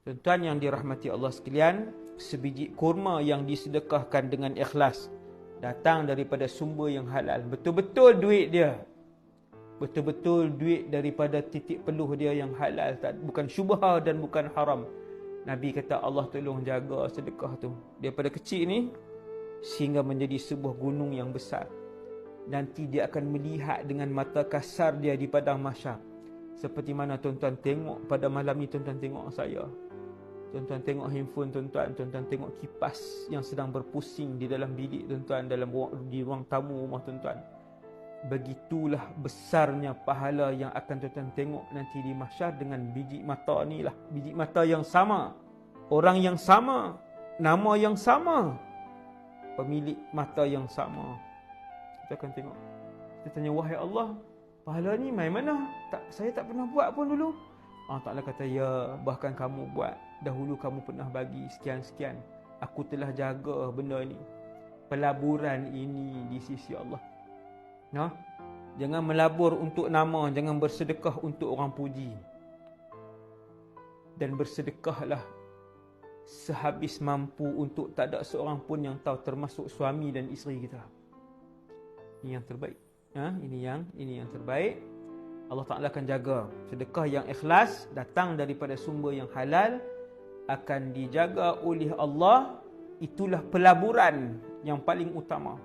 Tuan-tuan yang dirahmati Allah sekalian, sebiji kurma yang disedekahkan dengan ikhlas datang daripada sumber yang halal. Betul-betul duit dia, betul-betul duit daripada titik peluh dia yang halal, bukan syubha dan bukan haram. Nabi kata Allah tolong jaga sedekah tu daripada kecil ni sehingga menjadi sebuah gunung yang besar. Nanti dia akan melihat dengan mata kasar dia di padang mahsyar. Seperti mana tuan-tuan tengok pada malam ni, tuan-tuan tengok saya, tuan-tuan tengok handphone tuan-tuan, tuan-tuan tengok kipas yang sedang berpusing di dalam bilik tuan-tuan, di ruang tamu rumah tuan-tuan. Begitulah besarnya pahala yang akan tuan-tuan tengok nanti di mahsyar dengan biji mata ni lah. Biji mata yang sama, orang yang sama, nama yang sama, pemilik mata yang sama. Kita akan tengok. Kita tanya, wahai Allah, pahala ni main mana? Saya tak pernah buat pun dulu. Allah Ta'ala kata, ya, bahkan kamu buat. Dahulu kamu pernah bagi sekian-sekian. Aku telah jaga benda ni, pelaburan ini di sisi Allah. Nah, jangan melabur untuk nama, jangan bersedekah untuk orang puji. Dan bersedekahlah sehabis mampu untuk tak ada seorang pun yang tahu, termasuk suami dan isteri kita. Ini yang terbaik. Ini yang terbaik. Allah Ta'ala akan jaga. Sedekah yang ikhlas datang daripada sumber yang halal akan dijaga oleh Allah. Itulah pelaburan yang paling utama.